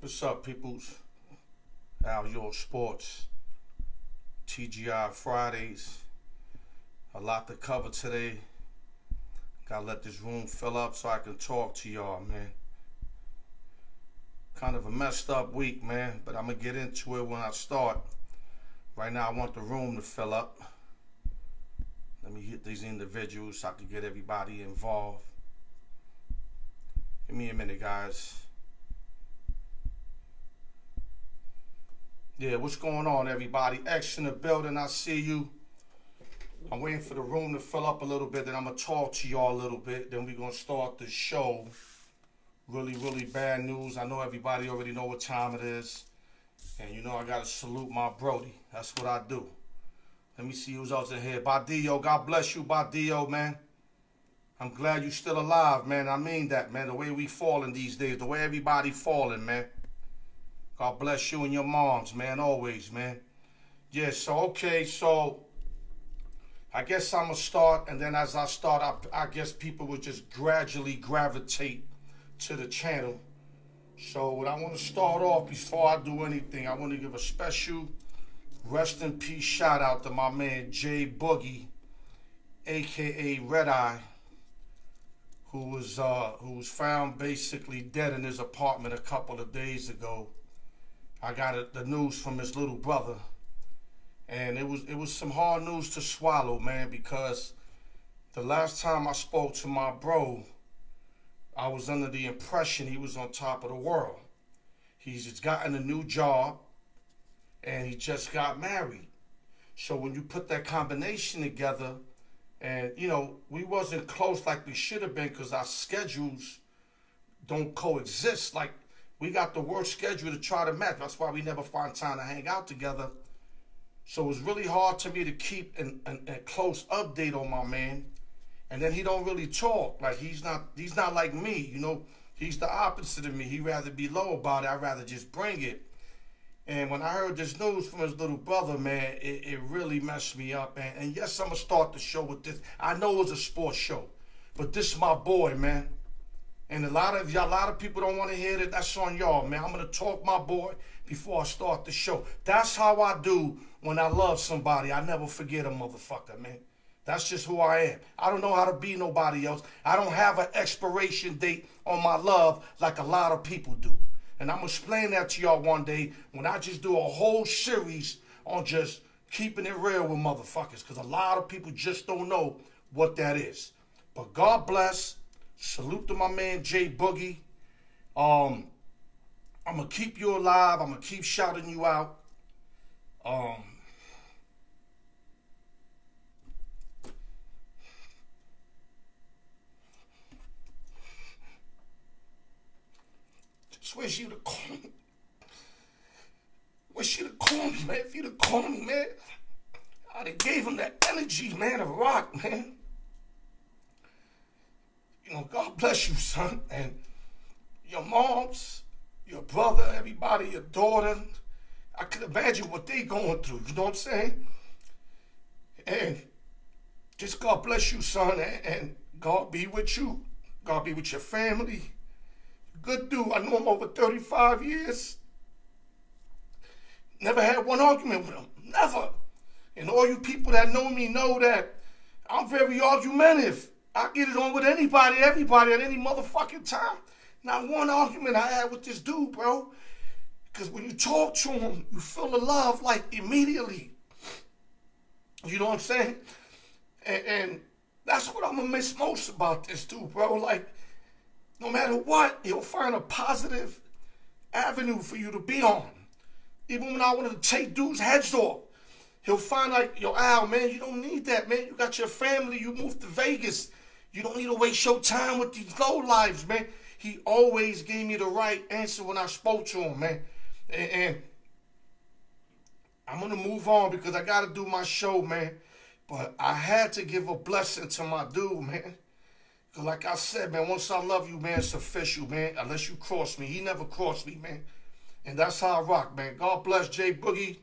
What's up, peoples? Al Your Sports, TGI Fridays. A lot to cover today. Gotta let this room fill up so I can talk to y'all, man. Kind of a messed up week, man, but I'm gonna get into it when I start. Right now, I want the room to fill up. Let me hit these individuals so I can get everybody involved. Give me a minute, guys. Yeah, what's going on, everybody? X in the building, I see you. I'm waiting for the room to fill up a little bit, then I'm going to talk to y'all a little bit. Then we're going to start the show. Really, really bad news. I know everybody already know what time it is. And you know I got to salute my Brody. That's what I do. Let me see who's else in here. Badillo, God bless you, Badillo, man. I'm glad you're still alive, man. I mean that, man. The way we falling these days, the way everybody falling, man. God bless you and your moms, man, always, man. Yeah, so, okay, so I guess I'm going to start, and then as I start, I guess people will just gradually gravitate to the channel. So what I want to start off, before I do anything, I want to give a special rest in peace shout out to my man, Jay Boogie, a.k.a. Red Eye, who was found basically dead in his apartment a couple of days ago. I got the news from his little brother, and it was some hard news to swallow, man, because the last time I spoke to my bro, I was under the impression he was on top of the world. He's just gotten a new job, and he just got married. So when you put that combination together, and, you know, we wasn't close like we should have been because our schedules don't coexist. Like, we got the worst schedule to try to match. That's why we never find time to hang out together. So it's really hard to me to keep a close update on my man. And then he don't really talk. Like, he's not like me, you know. He's the opposite of me. He'd rather be low about it. I'd rather just bring it. And when I heard this news from his little brother, man, it really messed me up. And yes, I'm going to start the show with this. I know it's a sports show, but this is my boy, man. And a lot of people don't want to hear that. That's on y'all, man. I'm going to talk my boy before I start the show. That's how I do when I love somebody. I never forget a motherfucker, man. That's just who I am. I don't know how to be nobody else. I don't have an expiration date on my love like a lot of people do. And I'm going to explain that to y'all one day when I just do a whole series on just keeping it real with motherfuckers. Because a lot of people just don't know what that is. But God bless. Salute to my man, Jay Boogie. I'm going to keep you alive. I'm going to keep shouting you out. Just wish you'd have called me. Wish you'd have called me, man. If you'd have called me, man, I'd have gave him that energy, man, of rock, man. You know, God bless you, son, and your moms, your brother, everybody, your daughter. I can imagine what they going through, you know what I'm saying? And just God bless you, son, and God be with you. God be with your family. Good dude. I know him over 35 years. Never had one argument with him. Never. And all you people that know me know that I'm very argumentative. I get it on with anybody, everybody, at any motherfucking time. Not one argument I had with this dude, bro. Because when you talk to him, you feel the love, like, immediately. You know what I'm saying? And that's what I'm going to miss most about this dude, bro. Like, no matter what, he'll find a positive avenue for you to be on. Even when I wanted to take dudes' heads off, he'll find, like, yo, Al, man, you don't need that, man. You got your family. You moved to Vegas. You don't need to waste your time with these low lives, man. He always gave me the right answer when I spoke to him, man. And I'm going to move on because I got to do my show, man. But I had to give a blessing to my dude, man. Because like I said, man, once I love you, man, it's official, man. Unless you cross me. He never crossed me, man. And that's how I rock, man. God bless Jay Boogie,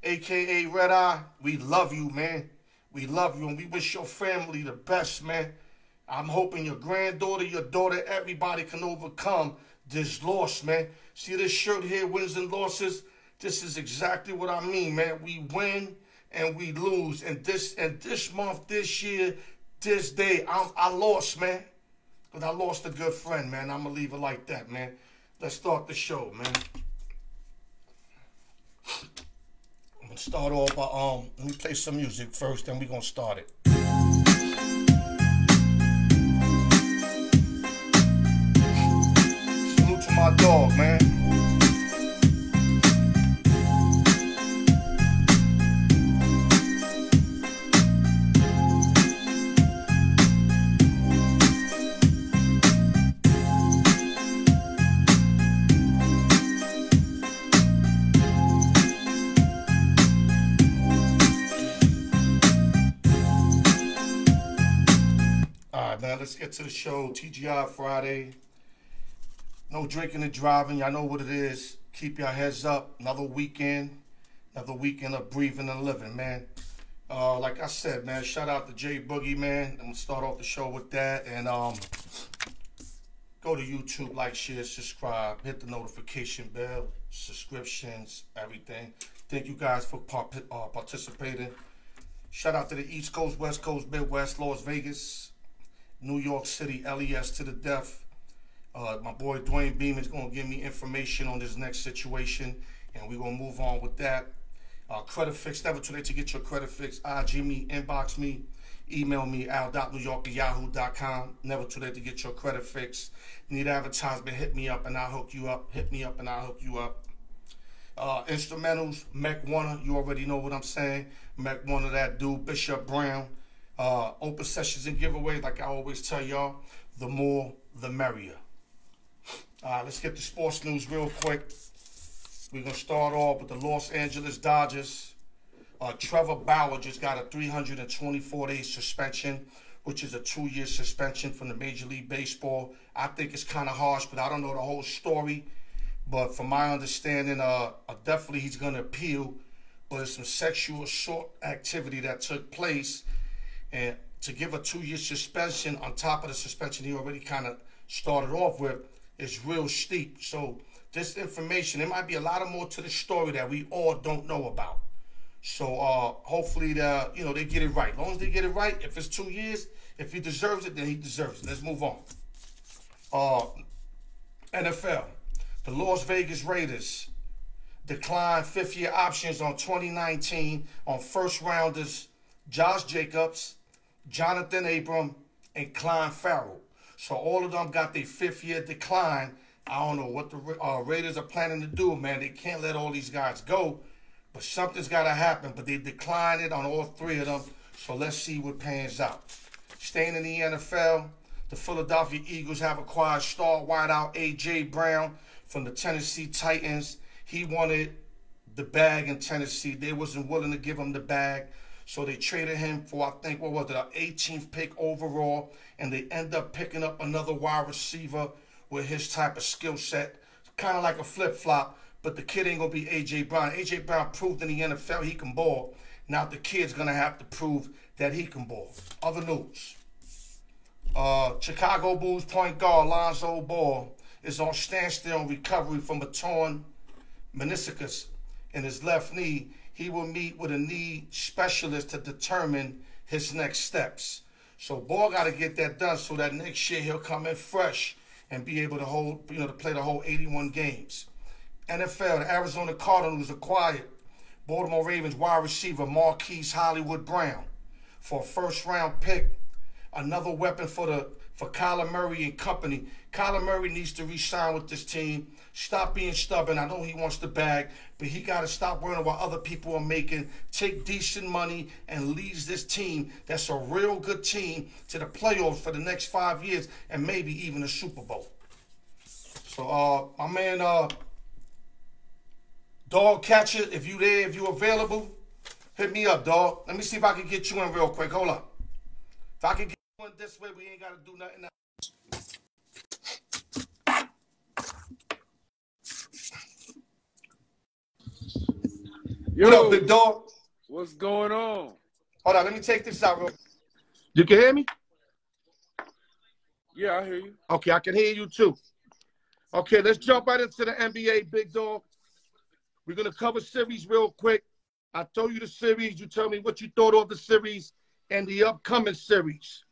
a.k.a. Red Eye. We love you, man. We love you, and we wish your family the best, man. I'm hoping your granddaughter, your daughter, everybody can overcome this loss, man. See this shirt here, wins and losses? This is exactly what I mean, man. We win and we lose. And this month, this year, this day, I lost, man. Because I lost a good friend, man. I'm going to leave it like that, man. Let's start the show, man. I'm going to start off by, let me play some music first, then we're going to start it. Salute to my dog, man. Let's get to the show. TGI Friday. No drinking and driving. Y'all know what it is. Keep your heads up. Another weekend of breathing and living, man. Like I said, man, shout out to J Boogie, man. I'm gonna start off the show with that. And go to YouTube, like, share, subscribe, hit the notification bell, subscriptions, everything. Thank you guys for participating. Shout out to the East Coast, West Coast, Midwest, Las Vegas, New York City, LES to the death. My boy Dwayne Beeman is going to give me information on this next situation, and we're going to move on with that. Credit fix, never too late to get your credit fix. IG me, inbox me, email me, al.newyork@yahoo.com. Never too late to get your credit fix. Need advertisement, hit me up and I'll hook you up. Hit me up and I'll hook you up. Instrumentals, Mech Warner, you already know what I'm saying. Mech Warner, that dude, Bishop Brown. Open sessions and giveaways, like I always tell y'all, the more, the merrier. Let's get the sports news real quick. We're going to start off with the Los Angeles Dodgers. Trevor Bauer just got a 324-day suspension, which is a 2-year suspension from the Major League Baseball. I think it's kind of harsh, but I don't know the whole story. But from my understanding, definitely he's going to appeal. But it's some sexual assault activity that took place. And to give a 2-year suspension on top of the suspension he already kind of started off with is real steep. So this information, there might be a lot of more to the story that we all don't know about. So hopefully they get it right. As long as they get it right, if it's 2 years, if he deserves it, then he deserves it. Let's move on. NFL. The Las Vegas Raiders declined 5th-year options on 2019 on first-rounders Josh Jacobs, Jonathan Abram, and Clyde Farrell. So all of them got their 5th-year decline. I don't know what the Raiders are planning to do, man. They can't let all these guys go, but something's got to happen. But they declined it on all 3 of them, so let's see what pans out. Staying in the NFL, the Philadelphia Eagles have acquired star wideout A.J. Brown from the Tennessee Titans. He wanted the bag in Tennessee. They wasn't willing to give him the bag. So they traded him for, I think, what was it, an 18th pick overall, and they end up picking up another wide receiver with his type of skill set. Kind of like a flip-flop, but the kid ain't going to be A.J. Brown. A.J. Brown proved in the NFL he can ball. Now the kid's going to have to prove that he can ball. Other news. Chicago Bulls point guard Lonzo Ball is on standstill in recovery from a torn meniscus in his left knee. He will meet with a knee specialist to determine his next steps. So Ball got to get that done so that next year he'll come in fresh and be able to hold, to play the whole 81 games. NFL, the Arizona Cardinals acquired Baltimore Ravens wide receiver Marquise Hollywood Brown for a first-round pick. Another weapon for Kyler Murray and company. Kyler Murray needs to re-sign with this team. Stop being stubborn. I know he wants the bag, but he got to stop worrying what other people are making. Take decent money and leads this team that's a real good team to the playoffs for the next 5 years and maybe even a Super Bowl. So, my man, Dog Catcher, if you there, if you available, hit me up, dog. Let me see if I can get you in real quick. Hold up. If I can get you in this way, we ain't got to do nothing else. Yo, what up, big dog? What's going on? Hold on, let me take this out real quick. You can hear me? Yeah, I hear you. Okay, I can hear you too. Okay, let's jump right into the NBA, big dog. We're going to cover series real quick. I told you the series. You tell me what you thought of the series and the upcoming series.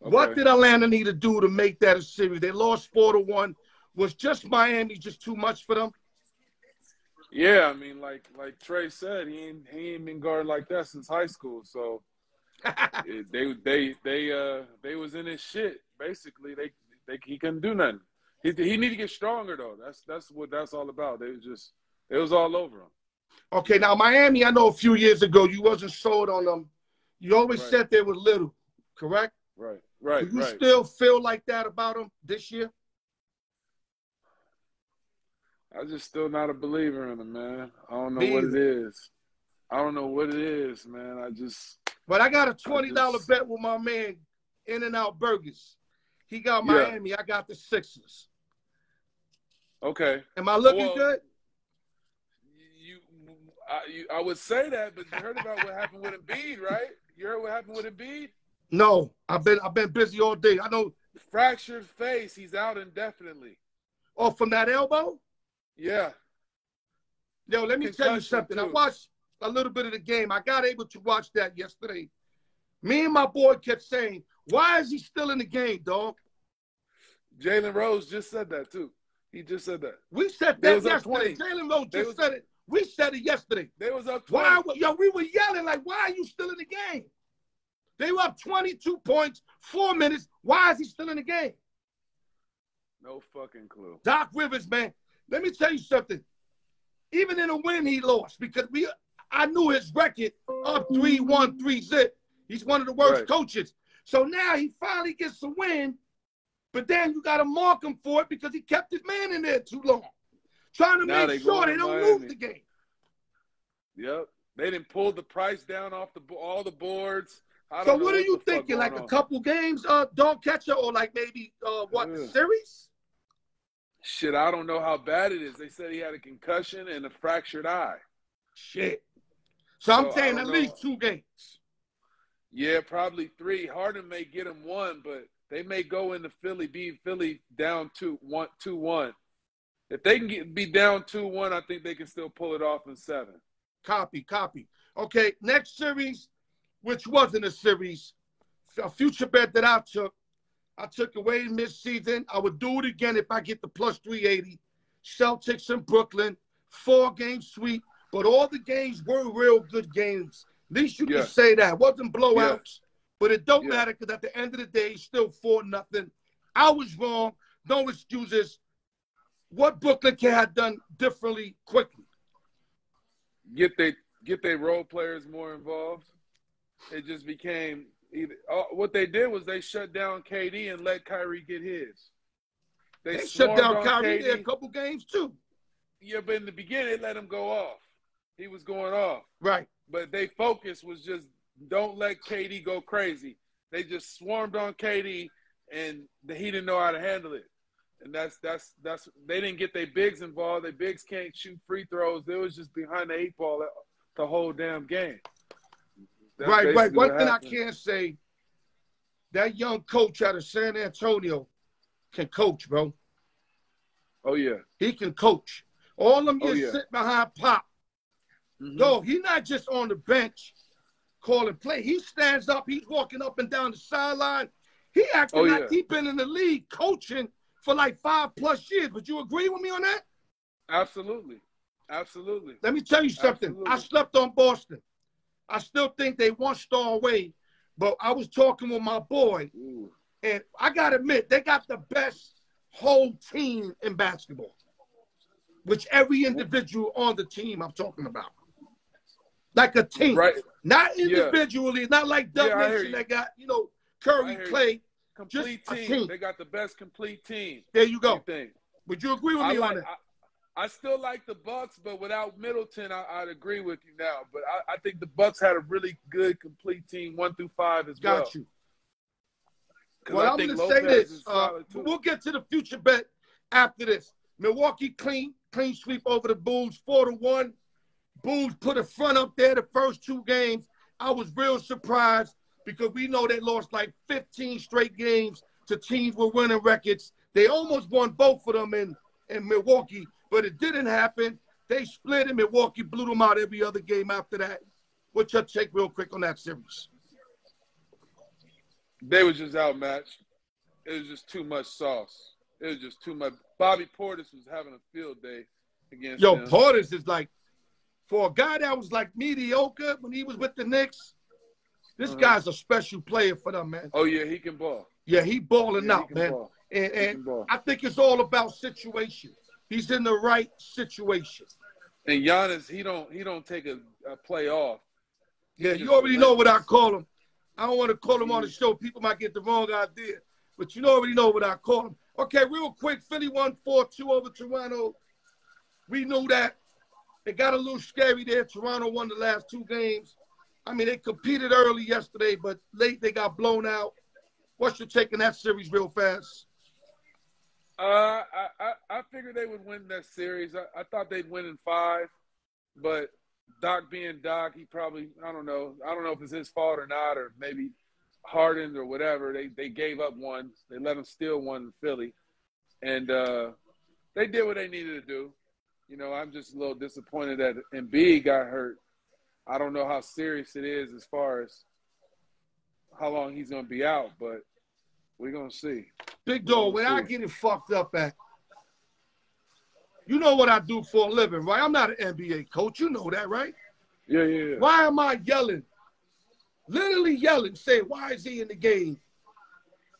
Okay. What did Atlanta need to do to make that a series? They lost 4-1. Was just Miami just too much for them? Yeah, I mean, like Trey said, he ain't been guarding like that since high school. So they was in his shit. Basically, he couldn't do nothing. He need to get stronger though. That's what that's all about. It was all over him. Okay, now Miami, I know a few years ago you wasn't sold on them. You always said they were little, correct? Right. Do you still feel like that about them this year? I'm just still not a believer in them, man. I don't know what it is. I don't know what it is, man. But I got a $20 bet with my man, In-N-Out Burgers. He got Miami. I got the Sixers. Okay. Am I looking good? I would say that, but you heard about what happened with Embiid, right? You heard what happened with Embiid? No, I've been busy all day. I know. Fractured face. He's out indefinitely. Oh, from that elbow? Yeah. Yo, let me tell you something. Too. I watched a little bit of the game. I got able to watch that yesterday. Me and my boy kept saying, why is he still in the game, dog? Jalen Rose just said that, too. He just said that. We said that yesterday. Jalen Rose just said it. We said it yesterday. They was up 20. We were yelling like, why are you still in the game? They were up 22 points, 4 minutes. Why is he still in the game? No fucking clue. Doc Rivers, man. Let me tell you something. Even in a win, he lost because I knew his record up 3-1, 3-0. He's one of the worst coaches. So now he finally gets a win, but then you got to mark him for it because he kept his man in there too long. Trying to make sure they don't lose the game. Yep. They didn't pull the price down off all the boards. So what are you thinking? Like a couple games, dog catcher, or like maybe the series? Shit, I don't know how bad it is. They said he had a concussion and a fractured eye. Shit. So I'm saying at least 2 games. Yeah, probably 3. Harden may get him 1, but they may go into Philly, beat Philly down 2-1. If they can be down 2-1, I think they can still pull it off in 7. Copy. Okay, next series, which wasn't a series, a future bet that I took away in mid-season. I would do it again if I get the plus 380. Celtics in Brooklyn, 4-game sweep, but all the games were real good games. At least you can say that. It wasn't blowouts, but it don't matter because at the end of the day, it's still 4-0. I was wrong. No excuses. What Brooklyn can have done differently quickly? Get they role players more involved. It just became what they did was they shut down KD and let Kyrie get his. They shut down Kyrie there a couple games too. Yeah, but in the beginning they let him go off. He was going off. Right. But their focus was just don't let KD go crazy. They just swarmed on KD and he didn't know how to handle it. And that's they didn't get their bigs involved. Their bigs can't shoot free throws. They was just behind the 8 ball the whole damn game. That's right. One thing I can say, that young coach out of San Antonio can coach, bro. Oh, yeah. He can coach. All them just sit behind Pop. Mm-hmm. No, he's not just on the bench calling play. He stands up. He's walking up and down the sideline. He acting like he's been in the league coaching for like 5+ years. Would you agree with me on that? Absolutely. Let me tell you something. Absolutely. I slept on Boston. I still think they 1 star away, but I was talking with my boy, and I got to admit, they got the best whole team in basketball, which every individual on the team I'm talking about. Like a team. Right. Not individually, not like Dub Nation that got, Curry, Clay. Complete team. They got the best complete team. There you go. Would you agree with me on that? I still like the Bucks, but without Middleton, I'd agree with you now. But I think the Bucks had a really good complete team, 1 through 5 as well. Got you. Well, I'm going to say this. We'll get to the future bet after this. Milwaukee clean sweep over the Bulls, 4-1. Bulls put a front up there the first 2 games. I was real surprised because we know they lost like 15 straight games to teams with winning records. They almost won both of them in Milwaukee, but it didn't happen. They split, and Milwaukee blew them out every other game after that. What's your take real quick on that series? They was just outmatched. It was just too much sauce. It was just too much. Bobby Portis was having a field day against them. Portis is like, for a guy that was like mediocre when he was with the Knicks, this guy's a special player for them, man. Oh, yeah, he can ball. Yeah, he balling out, man. Ball. And I think it's all about situation. He's in the right situation. And Giannis, he don't take a play off. Yeah, you already know what I call him. I don't want to call him on the show. People might get the wrong idea. But you already know what I call him. Okay, real quick, Philly won 4-2 over Toronto. We knew that. It got a little scary there. Toronto won the last 2 games. I mean, they competed early yesterday, but late they got blown out. What's your take on that series real fast? I figured they would win that series. I thought they'd win in 5, but Doc being Doc, he probably, I don't know if it's his fault or not, or maybe Harden or whatever. They gave up one. They let him steal one in Philly. And they did what they needed to do. You know, I'm just a little disappointed that Embiid got hurt. I don't know how serious it is as far as how long he's going to be out, but we're going to see. Big dog, when I get it fucked up at, you know what I do for a living, right? I'm not an NBA coach. You know that, right? Yeah. Why am I yelling? Literally yelling, saying, why is he in the game?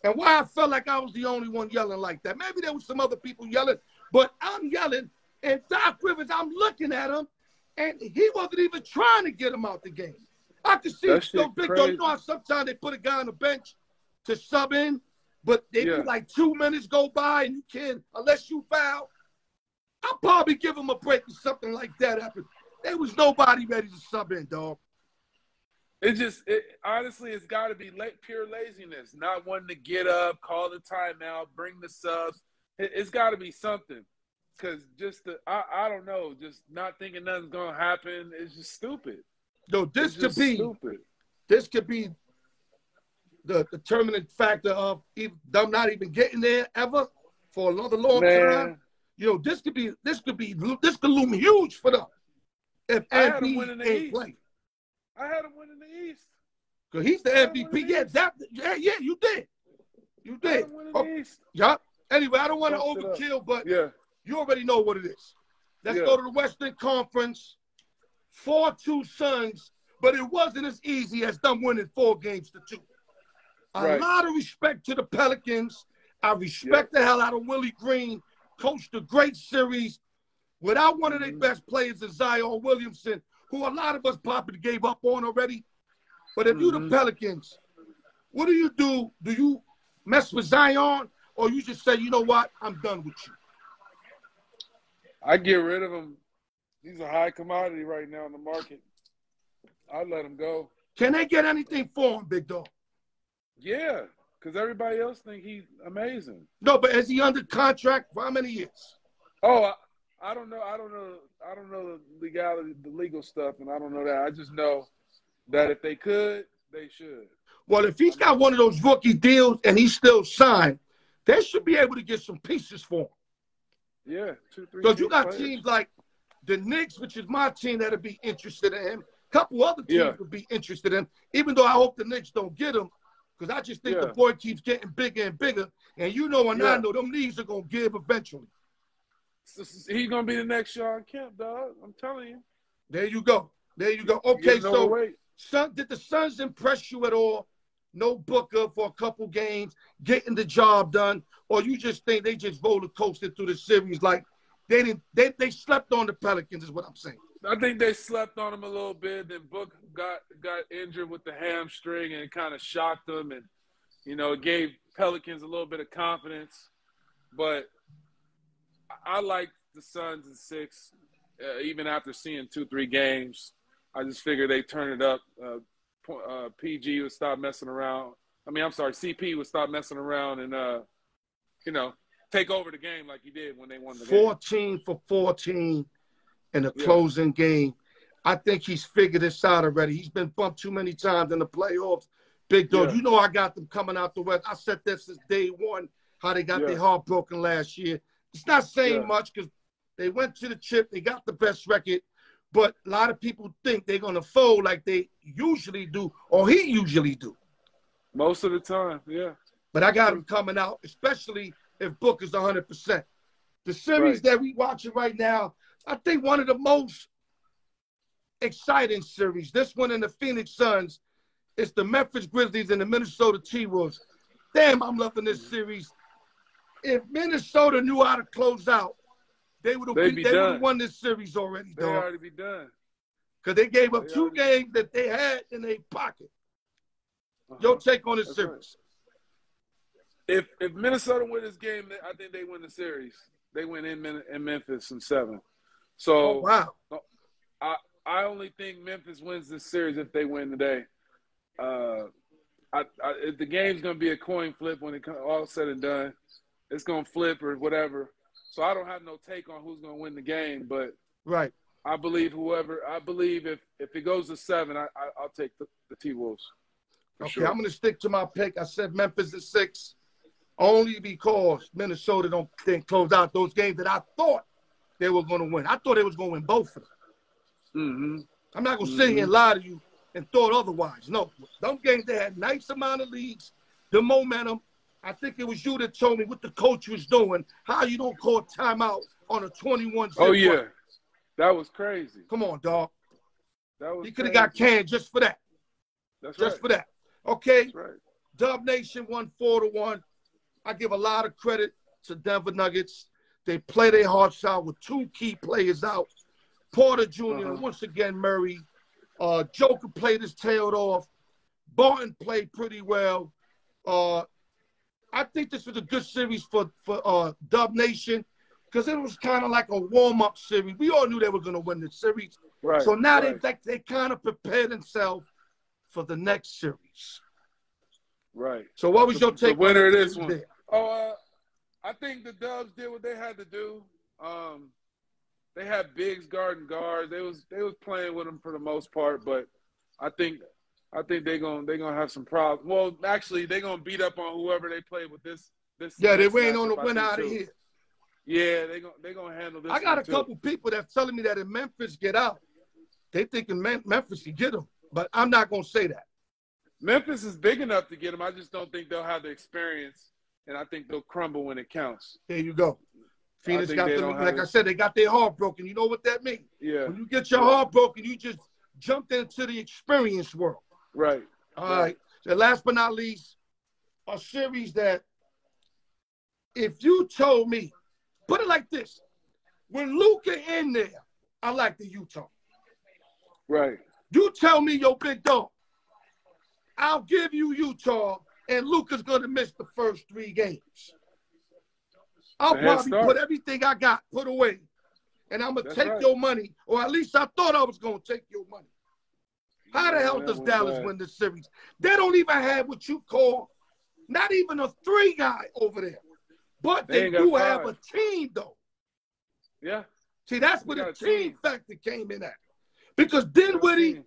And why I felt like I was the only one yelling like that. Maybe there was some other people yelling, but I'm yelling, and Doc Rivers, I'm looking at him, and he wasn't even trying to get him out the game. I could see it so big, though. You know how sometimes they put a guy on the bench to sub in, but they be like 2 minutes go by, and you can't, unless you foul. I'll probably give him a break if something like that happened. There was nobody ready to sub in, dog. Honestly, it's got to be pure laziness, not wanting to get up, call the timeout, bring the subs. It's got to be something, because I don't know, just not thinking nothing's gonna happen is just stupid. No, this could be the determining factor of them not even getting there ever for another long time. You know, this could loom huge for them if MVP ain't playing. I had him win in the East. Because he's the MVP. Yeah, you did. You did. Yeah. Anyway, I don't want to overkill, but you already know what it is. Let's go to the Western Conference. 4-2 Suns, but it wasn't as easy as them winning 4 games to 2. A lot of respect to the Pelicans. I respect the hell out of Willie Green. Coached a great series without one of their best players is Zion Williamson, who a lot of us probably gave up on already. But if you're the Pelicans, what do you do? Do you mess with Zion, or you just say, you know what, I'm done with you? I get rid of him. He's a high commodity right now in the market. I'd let him go. Can they get anything for him, big dog? Yeah, because everybody else think he's amazing. No, but is he under contract for how many years? Oh, I don't know. I don't know the legality, the legal stuff, and I don't know that. I just know that if they could, they should. Well, if he's got one of those rookie deals and he's still signed, they should be able to get some pieces for him. Yeah, 2-3. Because you got teams like the Knicks, which is my team, that'll be interested in him. A couple other teams would be interested in him, even though I hope the Knicks don't get him, because I just think the boy keeps getting bigger and bigger. And you know, and I know them knees are going to give eventually. He's going to be the next Sean Kemp, dog. I'm telling you. There you go. Okay, so did the Suns impress you at all? No Booker for a couple games, getting the job done, or you just think they just roller coasted through the series like they slept on the Pelicans is what I'm saying. I think they slept on him a little bit. Then Book got injured with the hamstring, and it kind of shocked them, and it gave Pelicans a little bit of confidence. But I like the Suns in 6, even after seeing 2-3 games. I just figured they turn it up. PG would stop messing around. CP would stop messing around and take over the game like he did when they won the 14 game. For 14 in the closing game. I think he's figured this out already. He's been bumped too many times in the playoffs. Big dog, you know I got them coming out the West. I said that since day one. how they got their heart broken last year. It's not saying much because they went to the chip. They got the best record. But a lot of people think they're going to fold like they usually do or he usually do. Most of the time, yeah. But I got him coming out, especially if Book is 100%. The series that we watching right now, I think one of the most exciting series, this one in the Phoenix Suns, is the Memphis Grizzlies and the Minnesota T-Wolves. Damn, I'm loving this series. If Minnesota knew how to close out, they would have won this series already, dog. They already be done. Because they gave up 2 games that they had in their pocket. Your take on this series? Right. If Minnesota win this game, I think they win the series. They win in Memphis in 7. So wow. I only think Memphis wins this series if they win today. If the game's gonna be a coin flip when it all said and done, it's gonna flip or whatever. So I don't have no take on who's gonna win the game, but I believe if it goes to 7, I'll take the T-Wolves. Okay, sure. I'm gonna stick to my pick. I said Memphis at 6, only because Minnesota didn't close out those games that I thought they were gonna win. I thought they was gonna win both of them. Mm-hmm. I'm not gonna sit here and lie to you and thought otherwise. No, those games they had nice amount of leads, the momentum. I think it was you that told me what the coach was doing, how you don't call timeout on a 21-0. Oh, yeah. That was crazy. Come on, dog. He could have got canned just for that. Just for that. Okay. That's right. Dub Nation won 4-1. I give a lot of credit to Denver Nuggets. They play their hearts out with 2 key players out. Porter Jr., once again, Murray. Joker played his tail off. Barton played pretty well. I think this was a good series for Dub Nation because it was kind of like a warm-up series. We all knew they were going to win the series. Right. So now they kind of prepared themselves for the next series. Right. So what was your take? The winner of this one? There? I think the Dubs did what they had to do. They had bigs guarding guards. They was playing with them for the most part, but I think they're gonna have some problems. Well, actually, they're gonna beat up on whoever they play with this. Yeah, they ain't on the win out of here. Yeah, they're gonna handle this. I got a couple people that's telling me that if Memphis get out, they thinking Memphis can get them, but I'm not gonna say that. Memphis is big enough to get them. I just don't think they'll have the experience, and I think they'll crumble when it counts. There you go. Phoenix got them, like I said, they got their heart broken. You know what that means? Yeah. When you get your heart broken, you just jumped into the experience world. Right. All right. So last but not least, a series that if you told me, put it like this, when Luka in there, I like the Utah. Right. You tell me your big dog, I'll give you Utah, and Luka's going to miss the first 3 games. I'll probably put everything I got put away, and I'm going to take your money, or at least I thought I was going to take your money. How the hell does Dallas win this series? They don't even have what you call not even a 3 guy over there, but they do have a team, though. Yeah. See, that's where the team factor came in at. Because Dinwiddie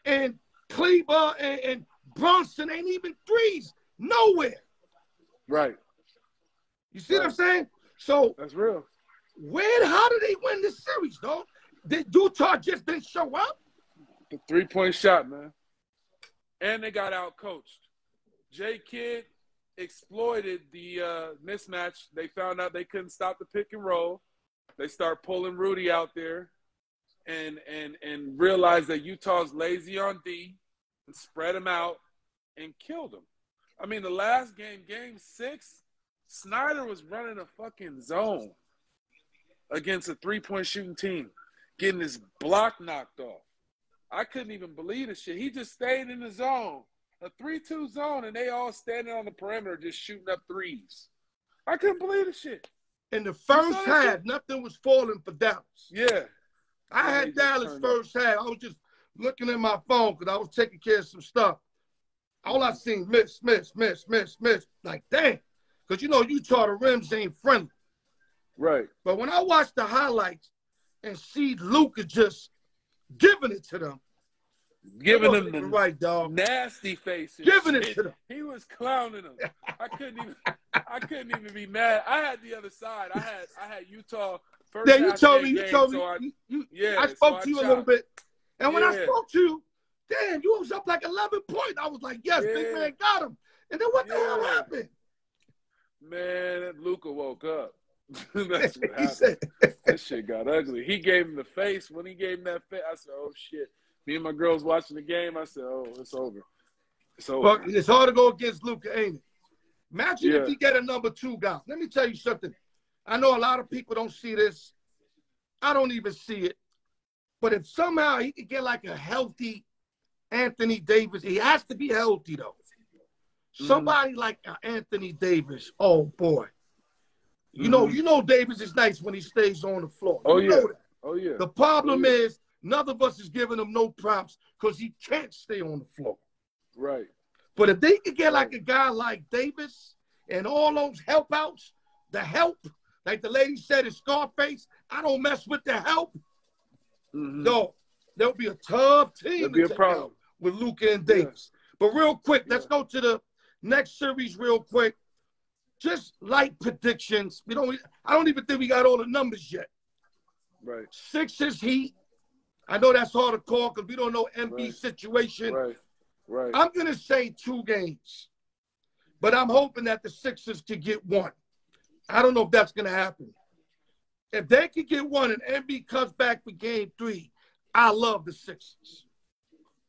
and Kleber and Bronson ain't even 3s nowhere. Right. You see what I'm saying? So that's real. How did they win this series, dog? Did Utah just didn't show up? The 3-point shot, man. And they got out-coached. J. Kidd exploited the mismatch. They found out they couldn't stop the pick and roll. They start pulling Rudy out there and realized that Utah's lazy on D and spread him out and killed him. I mean, the last game, game 6, Snyder was running a fucking zone against a 3-point shooting team, getting his block knocked off. I couldn't even believe this shit. He just stayed in the zone, a 3-2 zone, and they all standing on the perimeter just shooting up 3s. I couldn't believe this shit. In the first half, nothing was falling for Dallas. Yeah. I had Dallas first half. I was just looking at my phone because I was taking care of some stuff. All I seen, miss. Like, damn. Because, you know, Utah, the rims ain't friendly. Right. But when I watch the highlights and see Luka just giving it to them. Giving them the right, dog. Nasty faces. Giving it to them. He was clowning them. I I couldn't even be mad. I had the other side. I had Utah first. Yeah, you told me. I spoke to you a little bit, and when I spoke to you, damn, you was up like 11 points. I was like, yes, big man got him. And then what the hell happened? Man, Luka woke up. That's what happened. That shit got ugly. He gave him the face. When he gave him that face, I said, oh, shit. Me and my girls watching the game, I said, oh, it's over. It's over. But it's hard to go against Luka, ain't it? Imagine if he get a number 2 guy. Let me tell you something. I know a lot of people don't see this. I don't even see it. But if somehow he could get like a healthy Anthony Davis, he has to be healthy, though. Somebody like Anthony Davis, oh, boy. You know Davis is nice when he stays on the floor. Oh, you know that. Oh, yeah. The problem is none of us is giving him no props because he can't stay on the floor. Right. But if they could get like a guy like Davis and all those help outs, the help, like the lady said in Scarface, I don't mess with the help. No, there'll be a tough team to take out with Luka and Davis. But real quick, let's go to the next series real quick. Just light predictions. I don't even think we got all the numbers yet. Right. Sixers Heat. I know that's hard to call because we don't know MB's situation. Right. I'm going to say 2 games. But I'm hoping that the Sixers could get 1. I don't know if that's going to happen. If they could get 1 and MB comes back for game 3, I love the Sixers.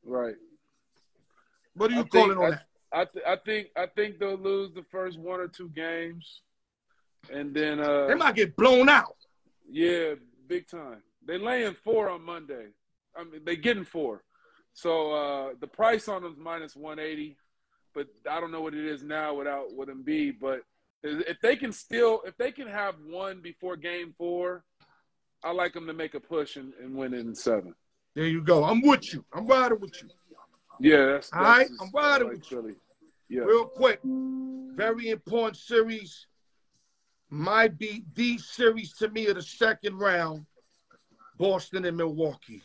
Right. What are you calling on that? I think they'll lose the first 1 or 2 games, and then they might get blown out. Yeah, big time. They laying 4 on Monday. I mean, they getting 4. So the price on them is -180, but I don't know what it is now with Embiid. But if they can have 1 before game 4, I like them to make a push and win in 7. There you go. I'm with you. I'm riding with you. Yeah, that's all right. Just, I'm riding with Philly. You. Yeah. Real quick, very important series. Might be the series to me of the second round. Boston and Milwaukee.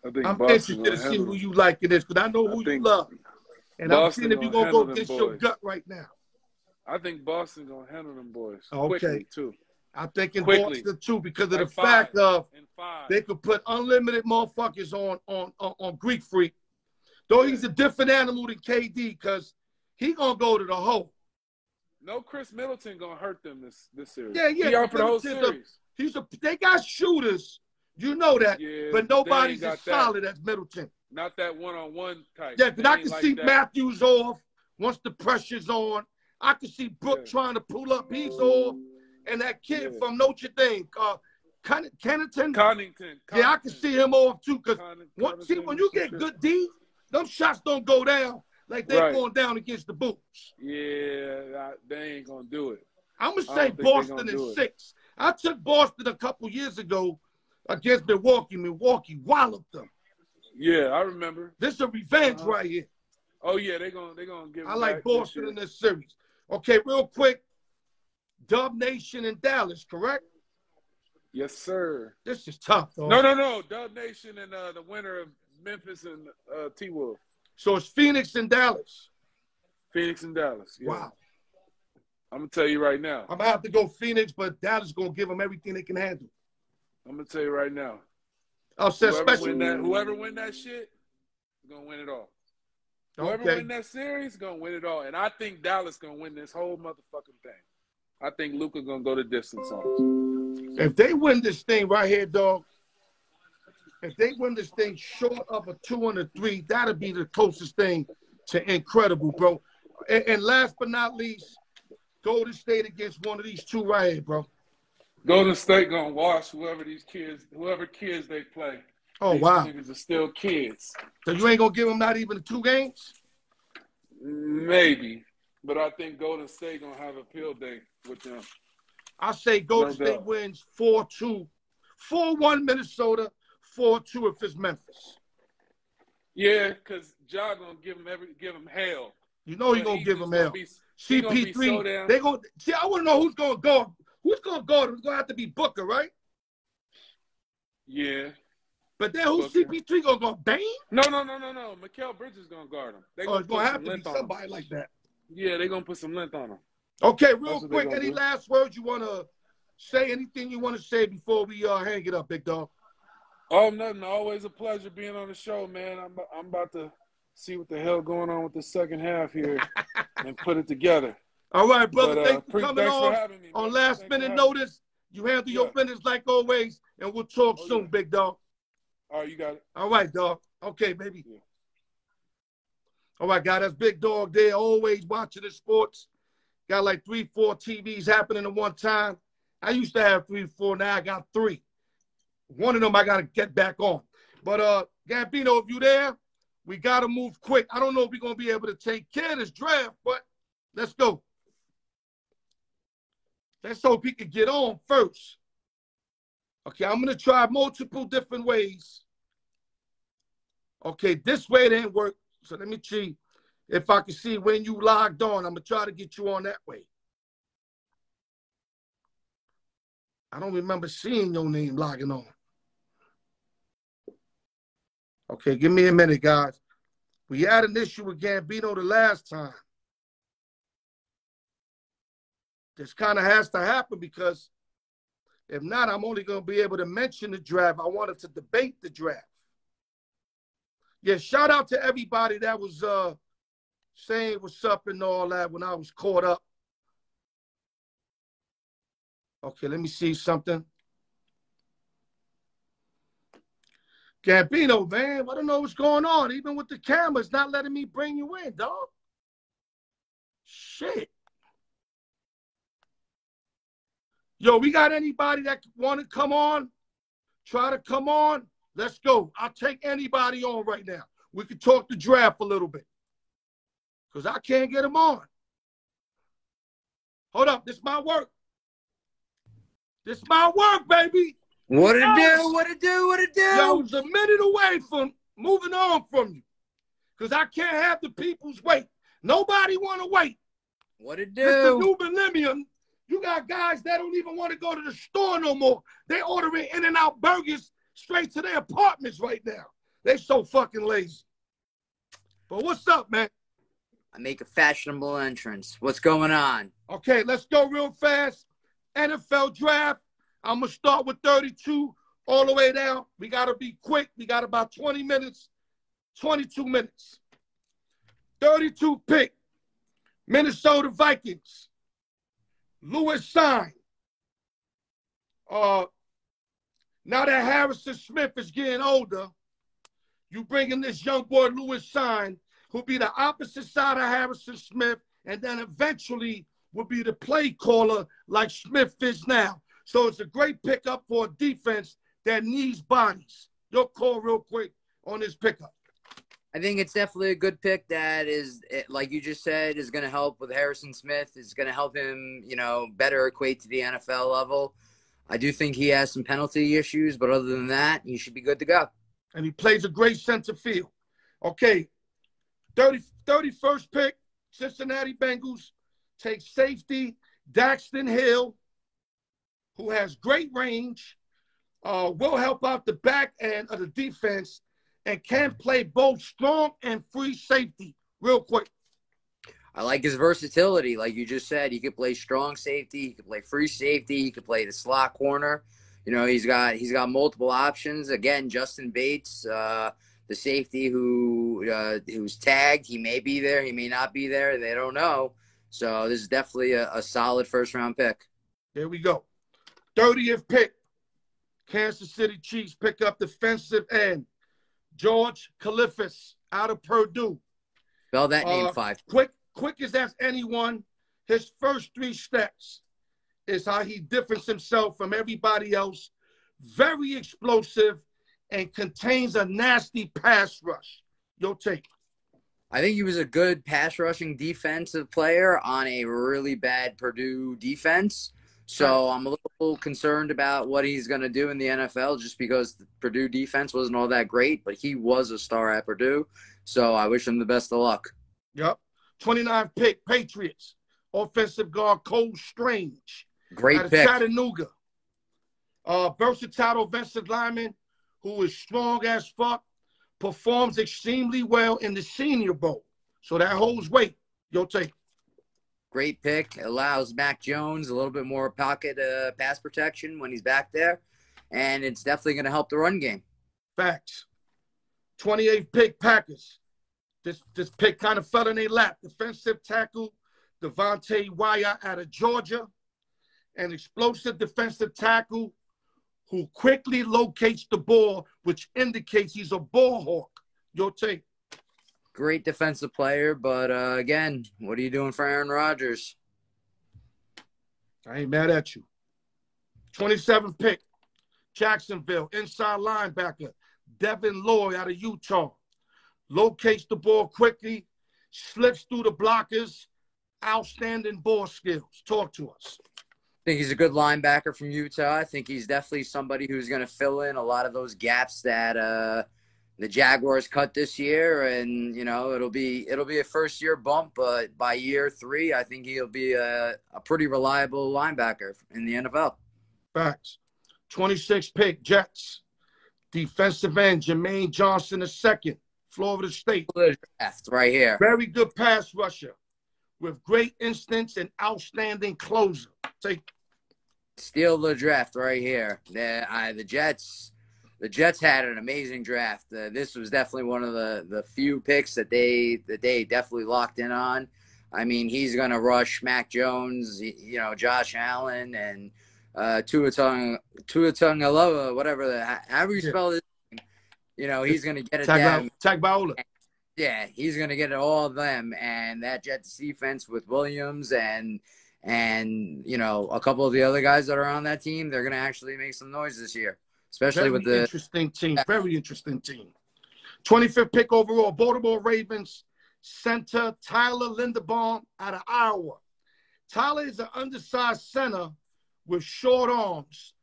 I'm interested to see who you like in this, because I know who you love. And I'm seeing if you're going to go against your gut right now. I think Boston's going to handle them boys. Okay. Quickly, too. I'm thinking Boston, too, because of the fact of they could put unlimited motherfuckers on Greek Freak. Though he's a different animal than KD, because he going to go to the hole. No Chris Middleton going to hurt them this series. Yeah. He out for the whole series. They got shooters. You know that. Yeah, but nobody's as solid as Middleton. Not that one-on-one type. Yeah, but I can see Matthews off once the pressure's on. I can see Brooke trying to pull up. He's off. And that kid from Notre Dame, Connington. Yeah, I can see him off too. Because when you get good D, them shots don't go down like they're going down against the Bulls. Yeah, they ain't going to do it. I'm going to say Boston in 6. I took Boston a couple years ago against Milwaukee. Milwaukee walloped them. Yeah, I remember. This is a revenge right here. Oh, yeah, they're gonna give it I like Boston in this series. Okay, real quick. Dub Nation in Dallas, correct? Yes, sir. This is tough, though. No. Dub Nation and the winner of Memphis and T-Wolf. So it's Phoenix and Dallas. Phoenix and Dallas. Yeah. Wow. I'm going to tell you right now. I'm going to have to go Phoenix, but Dallas is going to give them everything they can handle. I'm going to tell you right now. Whoever win that shit is going to win it all. Whoever win that series is going to win it all. And I think Dallas is going to win this whole motherfucking thing. I think Luka going to go the distance on it. If they win this thing right here, dog, if they win this thing short of a 2 and a 3, that'll be the closest thing to incredible, bro. And last but not least, Golden State against one of these 2 right here, bro. Golden State gonna wash whoever kids they play. Oh, these wow. Niggas are still kids. So you ain't gonna give them not even 2 games? Maybe, but I think Golden State gonna have a field day with them. I say Golden State wins 4-2, 4-1 Minnesota, 4-2 if it's Memphis. Yeah, because Ja gonna give him hell. You know he's gonna give him hell. CP3, they gonna see. I want to know who's gonna guard. Who's gonna guard him? It's gonna have to be Booker, right? Yeah. But then who's CP3 gonna guard? Bane? No. Mikal Bridges gonna guard him. It's gonna have to be somebody like that. Yeah, they're gonna put some length on him. Okay, real quick, any last words you want to say? Anything you want to say before we hang it up, big dog? Oh, nothing. Always a pleasure being on the show, man. I'm about to see what the hell going on with the second half here and put it together. All right, brother. But, thanks for coming thanks on. For having me, on last minute notice. You handle your business like always, and we'll talk soon, big dog. All right, you got it. All right, dog. Okay, baby. Yeah. All right, guys. That's Big Dog there, always watching the sports. Got like 3, 4 TVs happening at one time. I used to have 3, 4. Now I got 3. One of them I got to get back on. But, Gambino, if you there, we got to move quick. I don't know if we're going to be able to take care of this draft, but let's go. Let's hope he could get on first. Okay, I'm going to try multiple different ways. Okay, this way didn't work. So let me see if I can see when you logged on. I'm going to try to get you on that way. I don't remember seeing your name logging on. Okay, give me a minute, guys. We had an issue with Gambino the last time. This kind of has to happen because if not, I'm only going to be able to mention the draft. I wanted to debate the draft. Yeah, shout out to everybody that was saying what's up and all that when I was caught up. Okay, let me see something. Gambino, man, I don't know what's going on. Even with the cameras not letting me bring you in, dog. Shit. Yo, we got anybody that want to come on? Try to come on? Let's go. I'll take anybody on right now. We can talk the draft a little bit. Because I can't get them on. Hold up. This is my work. This is my work, baby. What it do? What it do? What it do? Yo, I was a minute away from moving on from you. Because I can't have the people's wait. Nobody want to wait. What it do? It's the new millennium. You got guys that don't even want to go to the store no more. They ordering In-N-Out burgers straight to their apartments right now. They so fucking lazy. But what's up, man? I make a fashionable entrance. What's going on? Okay, let's go real fast. NFL draft. I'm going to start with 32 all the way down. We got to be quick. We got about 20 minutes, 22 minutes. 32 pick, Minnesota Vikings. Lewis Sign. Now that Harrison Smith is getting older, you bring in this young boy, Lewis Sign, who'll be the opposite side of Harrison Smith, and then eventually will be the play caller like Smith is now. So it's a great pickup for a defense that needs bodies. Your call real quick on this pickup. I think it's definitely a good pick that is, like you just said, is going to help with Harrison Smith. It's going to help him, better equate to the NFL level. I do think he has some penalty issues, but other than that, he should be good to go. And he plays a great center field. Okay, 31st pick, Cincinnati Bengals take safety Daxton Hill, who has great range, will help out the back end of the defense, and can play both strong and free safety. Real quick. I like his versatility. Like you just said, he could play strong safety. He could play free safety. He could play the slot corner. He's got multiple options. Again, Justin Bates, the safety who's tagged. He may be there. He may not be there. They don't know. So this is definitely a solid first-round pick. There we go. 30th pick. Kansas City Chiefs pick up defensive end George Colyphus out of Purdue. Spell that name 5. Quick as anyone. His first 3 steps is how he differs himself from everybody else. Very explosive and contains a nasty pass rush. Your take. I think he was a good pass rushing defensive player on a really bad Purdue defense. So I'm a little concerned about what he's going to do in the NFL just because the Purdue defense wasn't all that great, but he was a star at Purdue. So I wish him the best of luck. Yep. 29th pick, Patriots. Offensive guard Cole Strange. Great out of pick. Chattanooga. Versatile offensive lineman who is strong as fuck, performs extremely well in the Senior Bowl. So that holds weight. Your take. Great pick. Allows Mac Jones a little bit more pocket pass protection when he's back there. And it's definitely going to help the run game. Facts. 28th pick, Packers. This pick kind of fell in their lap. Defensive tackle, Devontae Wyatt out of Georgia. An explosive defensive tackle who quickly locates the ball, which indicates he's a ball hawk. Your take. Great defensive player, but again, what are you doing for Aaron Rodgers? I ain't mad at you. 27th pick, Jacksonville, inside linebacker, Devin Lloyd out of Utah. Locates the ball quickly, slips through the blockers, outstanding ball skills. Talk to us. I think he's a good linebacker from Utah. I think he's definitely somebody who's going to fill in a lot of those gaps that the Jaguars cut this year, and it'll be a first-year bump, but by year 3, I think he'll be a pretty reliable linebacker in the NFL. Facts. 26th pick, Jets. Defensive end, Jermaine Johnson II, Florida State. Draft right here. Very good pass rusher with great instincts and outstanding closer. Steal the draft right here. The Jets had an amazing draft. This was definitely one of the few picks that they definitely locked in on. I mean, he's going to rush Mac Jones, Josh Allen, and Tua Tagovailoa, however you spell his name. He's going to get it down. Tagovailoa. Yeah, he's going to get it all of them. And that Jets defense with Williams and a couple of the other guys that are on that team, they're going to actually make some noise this year, especially with the interesting team. Very interesting team. 25th pick overall, Baltimore Ravens center Tyler Lindebon out of Iowa. Tyler is an undersized center with short arms,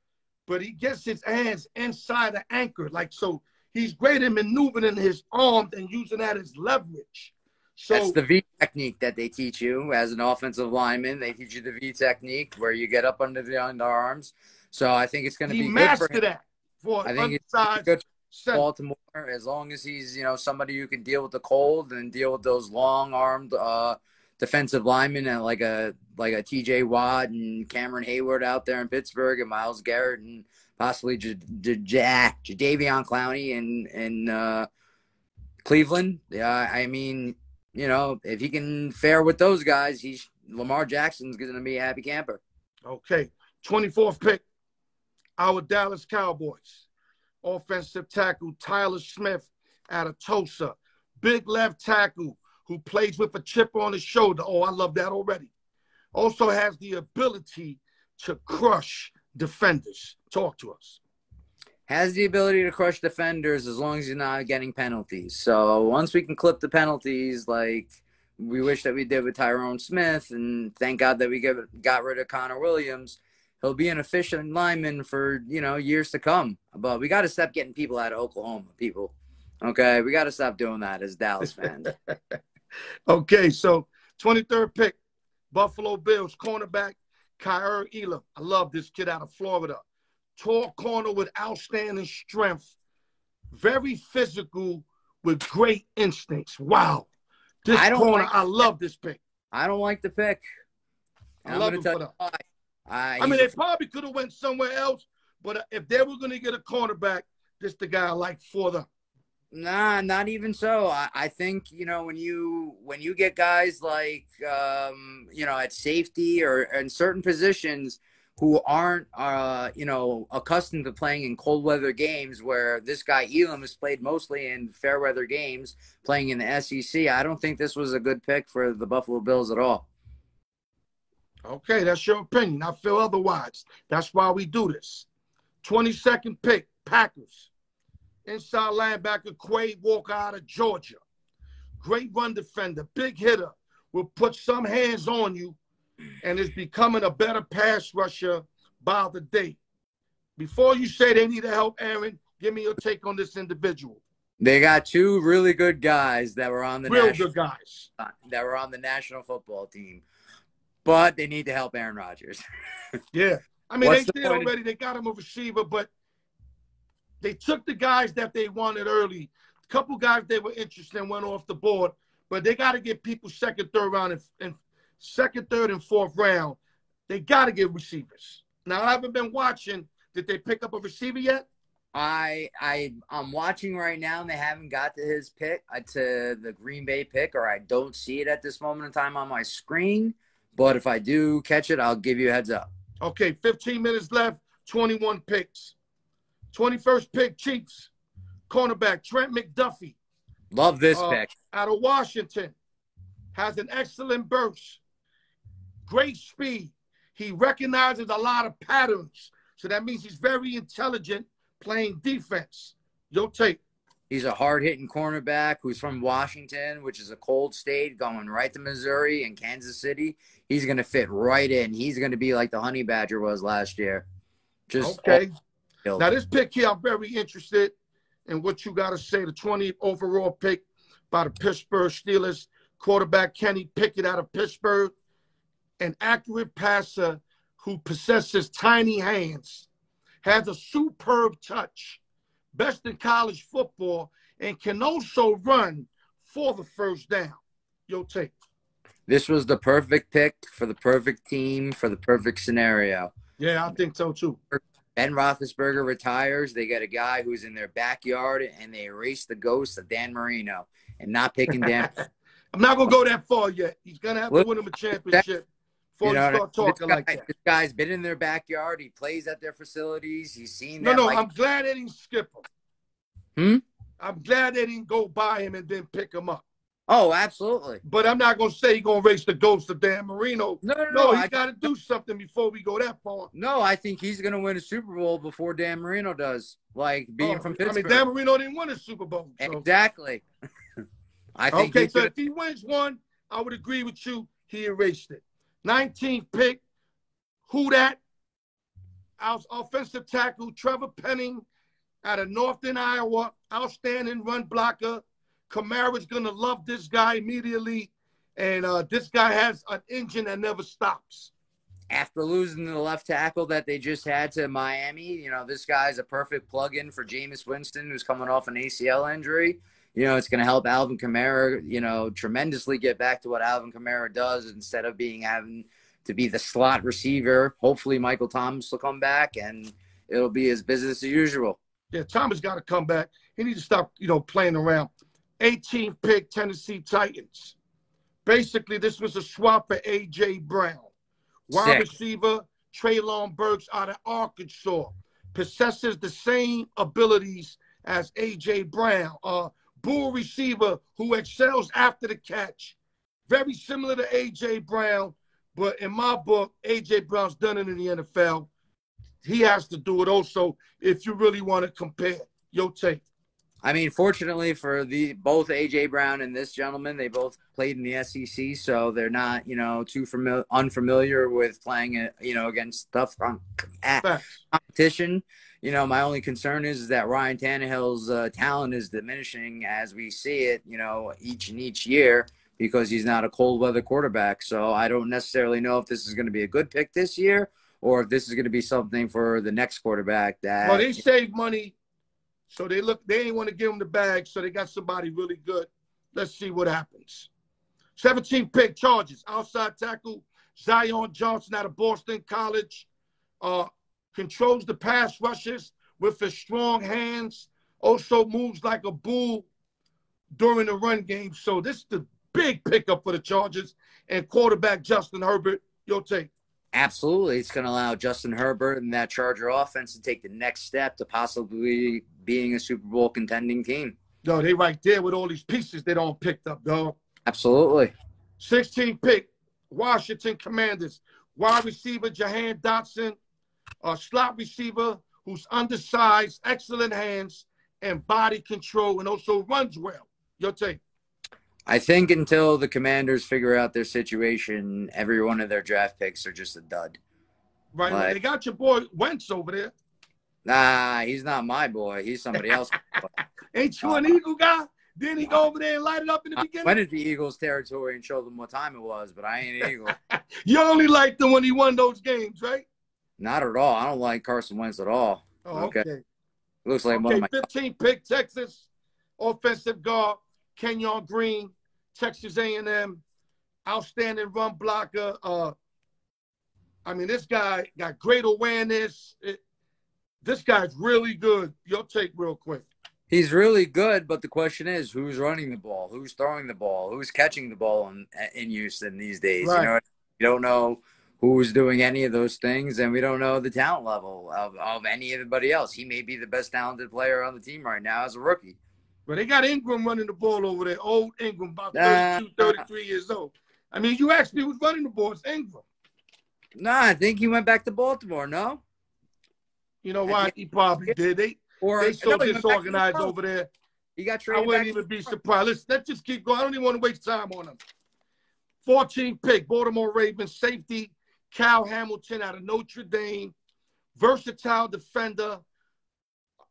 but he gets his hands inside the anchor. So he's great at maneuvering his arms and using that as leverage. So that's the V technique that they teach you as an offensive lineman. They teach you the V technique where you get up under the underarms. So I think it's going to be good for him. That for I think it's good for Baltimore as long as he's somebody who can deal with the cold and deal with those long-armed defensive linemen and like a T.J. Watt and Cameron Hayward out there in Pittsburgh and Myles Garrett and possibly Jadeveon Clowney in Cleveland. Yeah, I mean, if he can fare with those guys, Lamar Jackson's going to be a happy camper. Okay, 24th pick, our Dallas Cowboys. Offensive tackle Tyler Smith out of Tulsa. Big left tackle who plays with a chip on his shoulder. Oh, I love that already. Also has the ability to crush defenders. Talk to us. Has the ability to crush defenders as long as you're not getting penalties. So once we can clip the penalties, like we wish that we did with Tyrone Smith, and thank God that we got rid of Connor Williams, he'll be an efficient lineman for, years to come. But we got to stop getting people out of Oklahoma, people. Okay? We got to stop doing that as Dallas fans. Okay, so 23rd pick, Buffalo Bills, cornerback, Kyer Elam. I love this kid out of Florida. Tall corner with outstanding strength. Very physical with great instincts. Wow. I love this pick. I don't like the pick. I love it for them. They probably could have went somewhere else, but if they were going to get a cornerback, this the guy I like for them. Nah, not even so. I think, when you get guys like, at safety or in certain positions who aren't, accustomed to playing in cold weather games, where this guy Elam has played mostly in fair weather games, playing in the SEC, I don't think this was a good pick for the Buffalo Bills at all. Okay, that's your opinion. I feel otherwise. That's why we do this. 22nd pick, Packers. Inside linebacker, Quay Walker out of Georgia. Great run defender, big hitter, will put some hands on you and is becoming a better pass rusher by the day. Before you say they need help, Aaron, give me your take on this individual. They got two really good guys that were on the that were on the national football team, but they need to help Aaron Rodgers. Yeah, I mean they did already. They got him a receiver, but they took the guys that they wanted early. A couple guys they were interested in went off the board, but they got to get people second, third round, and second, third, and fourth round, they got to get receivers. Now, I haven't been watching. Did they pick up a receiver yet? I'm watching right now, and they haven't got to his pick, to the Green Bay pick, or I don't see it at this moment in time on my screen. But if I do catch it, I'll give you a heads up. Okay, 15 minutes left, 21 picks. 21st pick, Chiefs. Cornerback, Trent McDuffie. Love this pick. Out of Washington. Has an excellent burst. Great speed. He recognizes a lot of patterns. So that means he's very intelligent playing defense. Your take. He's a hard-hitting cornerback who's from Washington, which is a cold state, going right to Missouri and Kansas City. He's going to fit right in. He's going to be like the Honey Badger was last year. Okay. Now, this pick here, I'm very interested in what you got to say. The 20th overall pick by the Pittsburgh Steelers. Quarterback Kenny Pickett out of Pittsburgh. An accurate passer who possesses tiny hands. Has a superb touch. Best in college football, and can also run for the first down. Your take. This was the perfect pick for the perfect team for the perfect scenario. Yeah, I think so too. Ben Roethlisberger retires. They get a guy who's in their backyard, and they erase the ghost of Dan Marino and not picking Dan. I'm not going to go that far yet. He's going to have to win him a championship before you start talking like that. This guy's been in their backyard. He plays at their facilities. He's seen them. No, like, I'm glad they didn't skip him. I'm glad they didn't go by him and then pick him up. Oh, absolutely. But I'm not going to say he's going to race the ghost of Dan Marino. No, he's got to do something before we go that far. No, I think he's going to win a Super Bowl before Dan Marino does, like being from Pittsburgh. I mean, Dan Marino didn't win a Super Bowl. So. Exactly. I think okay, so if he wins one, I would agree with you. He erased it. 19th pick, who that? Our offensive tackle, Trevor Penning out of Northern Iowa, outstanding run blocker. Kamara's going to love this guy immediately, and this guy has an engine that never stops. After losing the left tackle that they just had to Miami, this guy's a perfect plug-in for Jameis Winston, who's coming off an ACL injury. It's going to help Alvin Kamara, tremendously get back to what Alvin Kamara does instead of having to be the slot receiver. Hopefully Michael Thomas will come back, and it'll be his business as usual. Yeah, Thomas got to come back. He needs to stop, playing around. 18th pick, Tennessee Titans. Basically, this was a swap for A.J. Brown. Wide receiver, Treylon Burks out of Arkansas. Possesses the same abilities as A.J. Brown. Bull receiver who excels after the catch. Very similar to A.J. Brown, but in my book, A.J. Brown's done it in the NFL. He has to do it also if you really want to compare. Your take. I mean, fortunately for both A.J. Brown and this gentleman, they both played in the SEC, so they're not, too unfamiliar with playing, against tough competition. My only concern is that Ryan Tannehill's talent is diminishing as we see it, each year because he's not a cold weather quarterback. So I don't necessarily know if this is going to be a good pick this year or if this is going to be something for the next quarterback. Well, they save money. So they ain't want to give him the bag, so they got somebody really good. Let's see what happens. 17th pick, Chargers. Outside tackle, Zion Johnson out of Boston College. Controls the pass rushes with his strong hands. Also moves like a bull during the run game. So this is the big pickup for the Chargers. And quarterback Justin Herbert, your take. Absolutely. It's going to allow Justin Herbert and that Charger offense to take the next step to possibly being a Super Bowl contending team. No, they right there with all these pieces they don't picked up, dog. Absolutely. 16th pick, Washington Commanders. Wide receiver Jahan Dotson. Slot receiver who's undersized, excellent hands, and body control, and also runs well. Your take. I think until the Commanders figure out their situation, every one of their draft picks are just a dud. Right. Well, they got your boy Wentz over there. Nah, he's not my boy. He's somebody else. Ain't you an Eagle guy? Didn't he go over there and light it up in the beginning? I went into the Eagles territory and showed them what time it was, but I ain't an Eagle. You only liked him when he won those games, right? Not at all. I don't like Carson Wentz at all. Oh, okay. Looks like one of my 15th pick, Texas. Offensive guard, Kenyon Green, Texas A&M. outstanding run blocker. I mean, this guy got great awareness. This guy's really good. Your take real quick. He's really good, but the question is, who's running the ball? Who's throwing the ball? Who's catching the ball in Houston these days? Right. You know, you don't know who's doing any of those things, and we don't know the talent level of anybody else. He may be the best talented player on the team right now as a rookie. But they got Ingram running the ball over there. Old Ingram, about 32, 33 years old. I mean, you asked me who's running the ball. It's Ingram. No, I think he went back to Baltimore, no? You know why? He probably did. They so disorganized over there. He got traded. I wouldn't even be surprised. Let's just keep going. I don't even want to waste time on him. 14th pick, Baltimore Ravens, safety, Cal Hamilton out of Notre Dame. Versatile defender.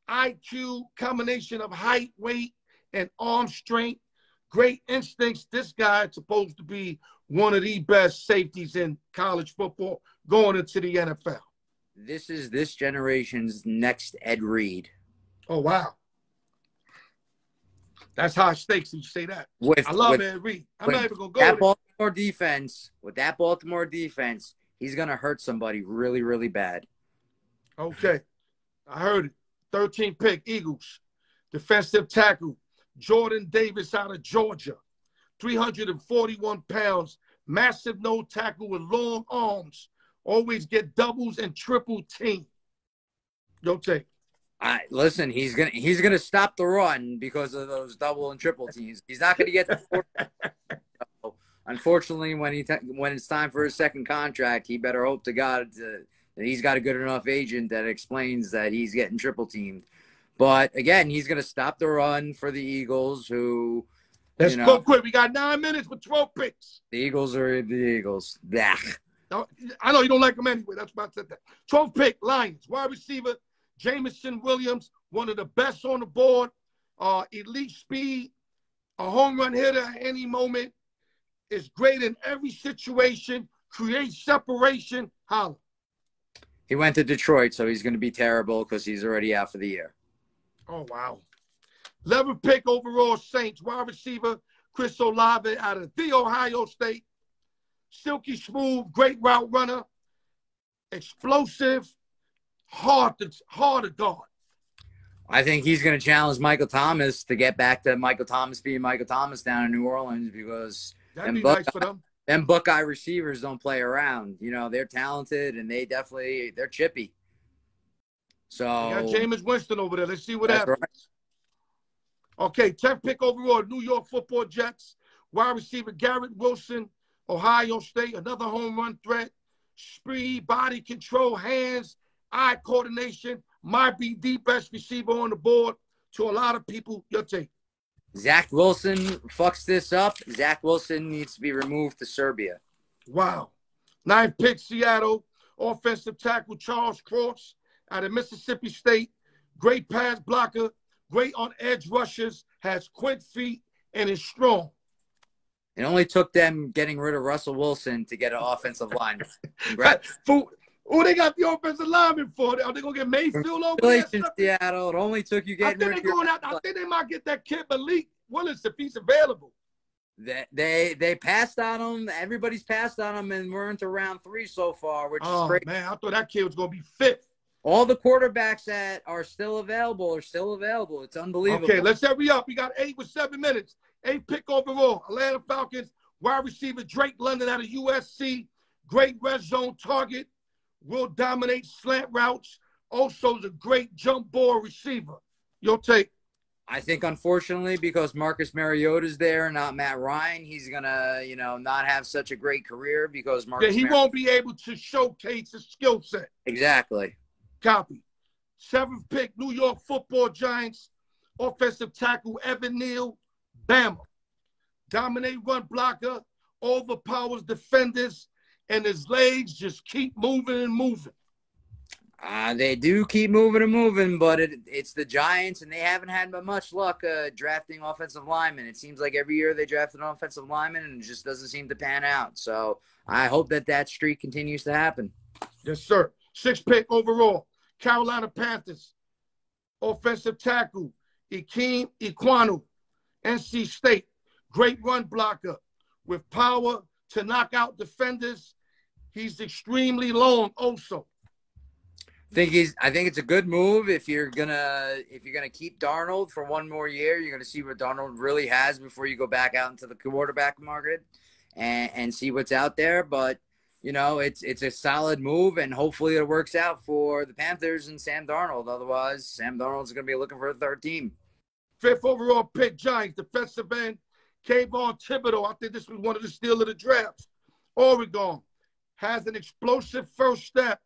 IQ, combination of height, weight, and arm strength. Great instincts. This guy is supposed to be one of the best safeties in college football going into the NFL. This is this generation's next Ed Reed. Oh, wow. That's high stakes when you say that. I love Ed Reed. I'm not even going to go that Baltimore defense. With that Baltimore defense, he's going to hurt somebody really, really bad. Okay. I heard it. 13th pick, Eagles. Defensive tackle, Jordan Davis out of Georgia. 341 pounds. Massive nose tackle with long arms. Always get doubles and triple team. Don't take. Listen, he's gonna stop the run because of those double and triple teams. He's not gonna get the so, unfortunately, when it's time for his second contract, he better hope to God that he's got a good enough agent that explains that he's getting triple teamed. But again, he's gonna stop the run for the Eagles, who let's go quick. We got 9 minutes with 12 picks. The Eagles are the Eagles. Blah. I know you don't like them anyway. That's why I said that. 12th pick, Lions. Wide receiver, Jamison Williams, one of the best on the board. Elite speed, a home run hitter at any moment. Is great in every situation. Creates separation. Holla. He went to Detroit, so he's going to be terrible because he's already out for the year. Oh, wow. 11th pick overall, Saints. Wide receiver, Chris Olave out of The Ohio State. Silky smooth, great route runner, explosive, hard to guard. I think he's going to challenge Michael Thomas to get back to Michael Thomas being Michael Thomas down in New Orleans because that'd be nice for them. Them Buckeye receivers don't play around. You know, they're talented and they're chippy. So you got Jameis Winston over there. Let's see what happens. Right. Okay, 10th pick overall, New York Football Jets. Wide receiver Garrett Wilson. Ohio State, another home run threat. Speed, body control, hands, eye coordination. Might be the best receiver on the board to a lot of people. Your take. Zach Wilson fucks this up. Zach Wilson needs to be removed to Serbia. Wow. 9th pick, Seattle. Offensive tackle Charles Cross out of Mississippi State. Great pass blocker. Great on edge rushers. Has quick feet and is strong. It only took them getting rid of Russell Wilson to get an offensive lineman. Who they got the offensive lineman for? Are they going to get Mayfield over there? Seattle. It only took you getting rid of I think they might get that kid Malik Willis if he's available. They passed on him. Everybody's passed on him, and we're into round 3 so far, which is great. Man, I thought that kid was going to be 5th. All the quarterbacks that are still available are still available. It's unbelievable. Okay, let's hurry up. We got 8 with 7 minutes. 8th pick overall, Atlanta Falcons, wide receiver Drake London out of USC. Great red zone target. Will dominate slant routes. Also is a great jump ball receiver. Your take. I think, unfortunately, because Marcus Mariota's there, not Matt Ryan, he's going to, not have such a great career because he won't be able to showcase his skill set. Exactly. Copy. 7th pick, New York Football Giants. Offensive tackle Evan Neal. Bama. Dominate run blocker, overpowers defenders, and his legs just keep moving and moving. They do keep moving and moving, but it's the Giants, and they haven't had much luck drafting offensive linemen. It seems like every year they draft an offensive lineman, and it just doesn't seem to pan out. So I hope that streak continues to happen. Yes, sir. 6th pick overall, Carolina Panthers. Offensive tackle, Ikem Ekwonu. NC State, great run blocker with power, to knock out defenders. He's extremely long also. I think it's a good move if you're gonna keep Darnold for one more year. You're gonna see what Darnold really has before you go back out into the quarterback market and see what's out there. But it's a solid move, and hopefully it works out for the Panthers and Sam Darnold. Otherwise, Sam Darnold's gonna be looking for a third team. 5th overall pick, Giants, defensive end, Kayvon Thibodeau. I think this was one of the steal of the drafts. Oregon has an explosive first step.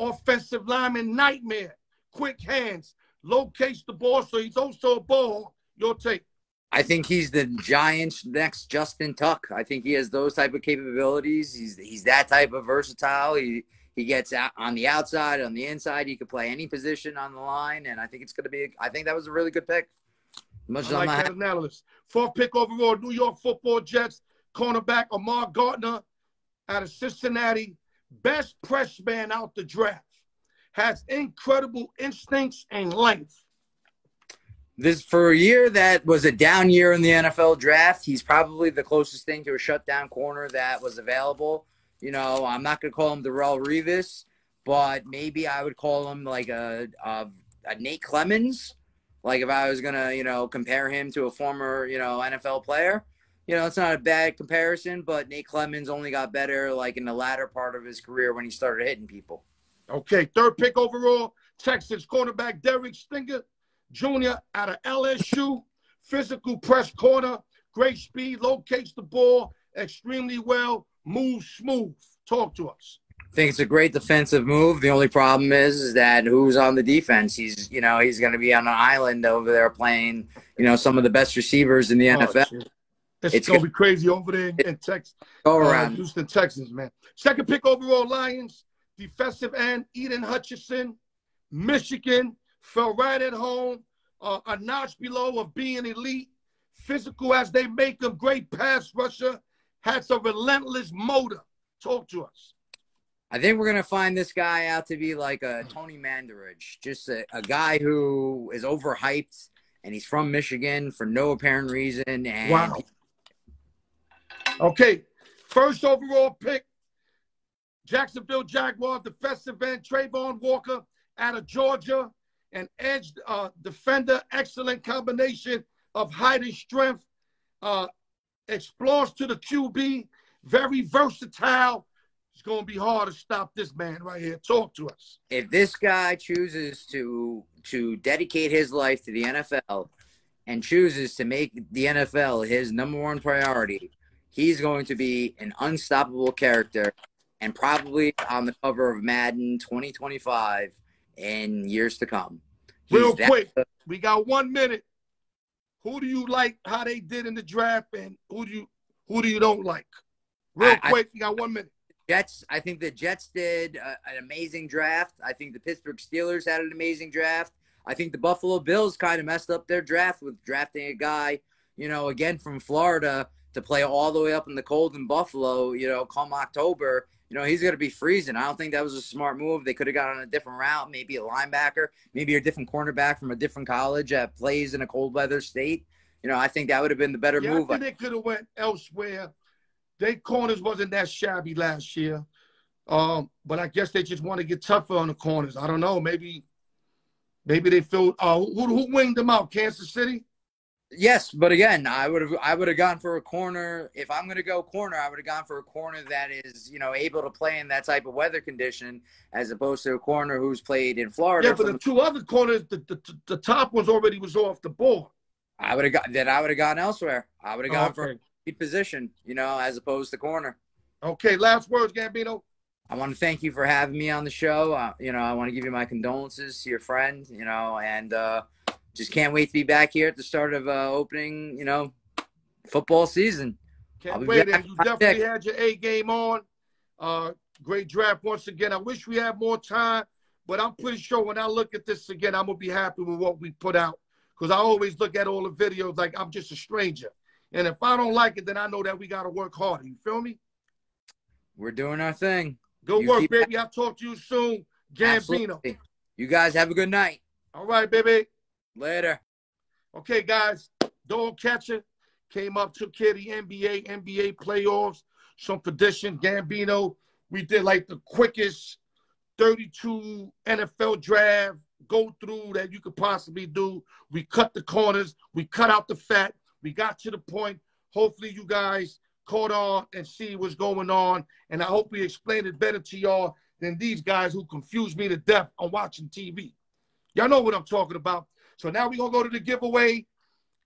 Offensive lineman nightmare, quick hands, locates the ball, so he's also a ball. Your take? I think he's the Giants' next Justin Tuck. I think he has those type of capabilities. He's that type of versatile. He gets out on the outside, on the inside. He could play any position on the line, and I think it's going to be. I think that was a really good pick. I like that analysis. 4th pick overall, New York Football Jets, cornerback Amar Gardner out of Cincinnati. Best press man out the draft. Has incredible instincts and length. This for a year that was a down year in the NFL draft. He's probably the closest thing to a shutdown corner that was available. I'm not going to call him Darrelle Revis, but maybe I would call him like a Nate Clemens. Like if I was going to, compare him to a former, NFL player. It's not a bad comparison, but Nate Clemens only got better like in the latter part of his career when he started hitting people. Okay, 3rd pick overall, Texas cornerback Derek Stinger Jr. out of LSU. Physical press corner, great speed, locates the ball extremely well, moves smooth. Talk to us. I think it's a great defensive move. The only problem is that who's on the defense? He's going to be on an island over there playing, some of the best receivers in the NFL. Shit. It's going to be crazy over there in Texas. Go around. Houston, Texas, man. 2nd pick overall, Lions. Defensive end, Eden Hutchinson. Michigan. Fell right at home. A notch below of being elite. Physical as they make him. Great pass rusher. Has a relentless motor. Talk to us. I think we're going to find this guy out to be like a Tony Mandarich. Just a guy who is overhyped. And he's from Michigan for no apparent reason. And wow. Okay, 1st overall pick, Jacksonville Jaguars defensive end Trayvon Walker out of Georgia, an edge defender, excellent combination of height and strength, explores to the QB, very versatile. It's going to be hard to stop this man right here. Talk to us. If this guy chooses to dedicate his life to the NFL and chooses to make the NFL his number one priority, he's going to be an unstoppable character and probably on the cover of Madden 2025 in years to come. Real quick, we got 1 minute. Who do you like how they did in the draft, and who do you don't like? Real quick, you got 1 minute. I think the Jets did an amazing draft. I think the Pittsburgh Steelers had an amazing draft. I think the Buffalo Bills kind of messed up their draft with drafting a guy, again from Florida to play all the way up in the cold in Buffalo, come October. He's going to be freezing. I don't think that was a smart move. They could have gone on a different route, maybe a linebacker, maybe a different cornerback from a different college that plays in a cold weather state. I think that would have been the better move. I think they could have went elsewhere. Their corners wasn't that shabby last year. But I guess they just want to get tougher on the corners. I don't know. Maybe they feel who winged them out? Kansas City? Yes, but again, I would have gone for a corner. If I'm going to go corner, I would have gone for a corner that is, able to play in that type of weather condition, as opposed to a corner who's played in Florida. Yeah, but the 2 other corners, the top ones already was off the board. I would have gone elsewhere. I would have gone for a position, as opposed to corner. Okay, last words, Gambino. I want to thank you for having me on the show. I want to give you my condolences to your friend, and just can't wait to be back here at the start of opening, football season. Can't wait. And you definitely had your A game on. Great draft once again. I wish we had more time, but I'm pretty sure when I look at this again, I'm going to be happy with what we put out, because I always look at all the videos like I'm just a stranger. And if I don't like it, then I know that we got to work harder. You feel me? We're doing our thing. Good work, baby. I'll talk to you soon. Gambino. Absolutely. You guys have a good night. All right, baby. Later. Okay, guys. Dog catcher came up, took care of the NBA playoffs. some tradition. Gambino, we did like the quickest 32 NFL draft go through that you could possibly do. We cut the corners. We cut out the fat. We got to the point. Hopefully you guys caught on and see what's going on. And I hope we explained it better to y'all than these guys who confuse me to death on watching TV. Y'all know what I'm talking about. So now we're going to go to the giveaway.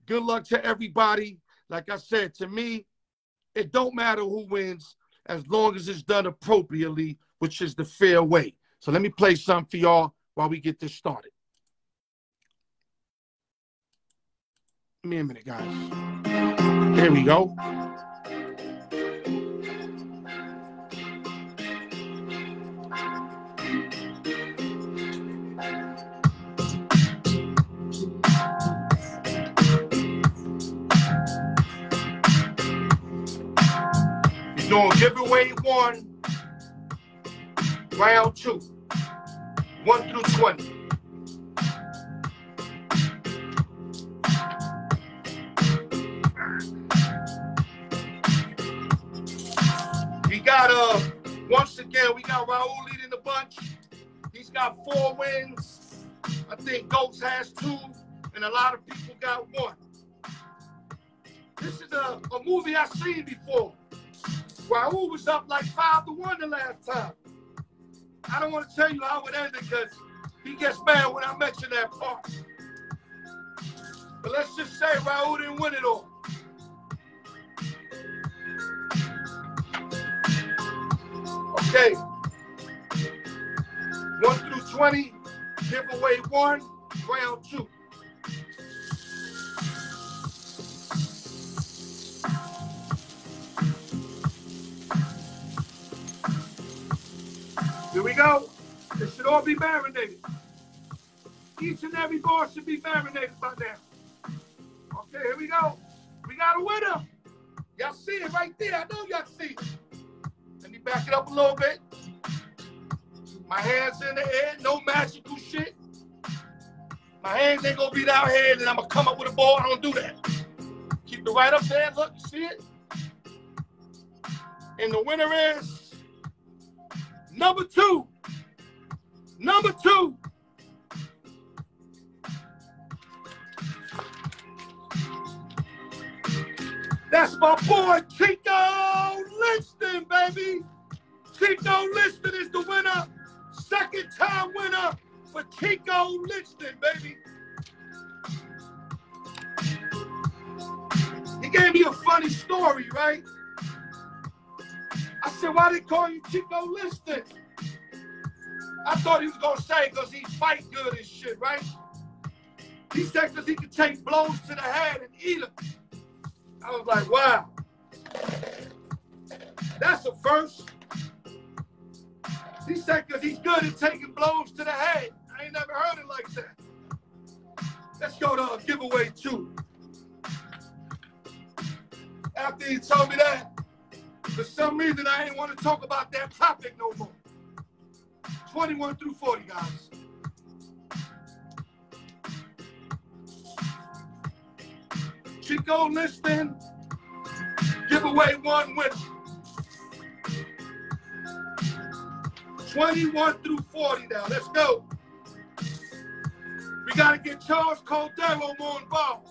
Good luck to everybody. Like I said, to me, it don't matter who wins as long as it's done appropriately, which is the fair way. So let me play something for y'all while we get this started. Give me a minute, guys. Here we go. We're doing giveaway 1, round 2, 1 through 20. We got once again we got Raul leading the bunch. He's got 4 wins. I think Goats has 2, and a lot of people got 1. This is a movie I've seen before. Raul was up like 5-1 the last time. I don't want to tell you how it ended because he gets mad when I mention that part. But let's just say Raul didn't win it all. Okay. 1 through 20, giveaway 1, round 2. Here we go. It should all be marinated. Each and every ball should be marinated by now. Okay, here we go. We got a winner. Y'all see it right there. I know y'all see it. Let me back it up a little bit. My hands in the air. No magical shit. My hands ain't going to be down here and I'm going to come up with a ball. I don't do that. Keep it right up there. Look, you see it? And the winner is number 2. Number 2. That's my boy, Chico Liston, baby. Chico Liston is the winner. Second time winner for Chico Liston, baby. He gave me a funny story, right? I said, why they call you Chico Liston? I thought he was going to say because he fight good and shit, right? He said because he could take blows to the head and eat them. I was like, wow. That's a first. He said because he's good at taking blows to the head. I ain't never heard it like that. Let's go to giveaway 2. After he told me that, for some reason, I ain't want to talk about that topic no more. 21 through 40, guys. Chico Liston, giveaway 1 winner. 21 through 40 now. Let's go. We got to get Charles Cordero on ball.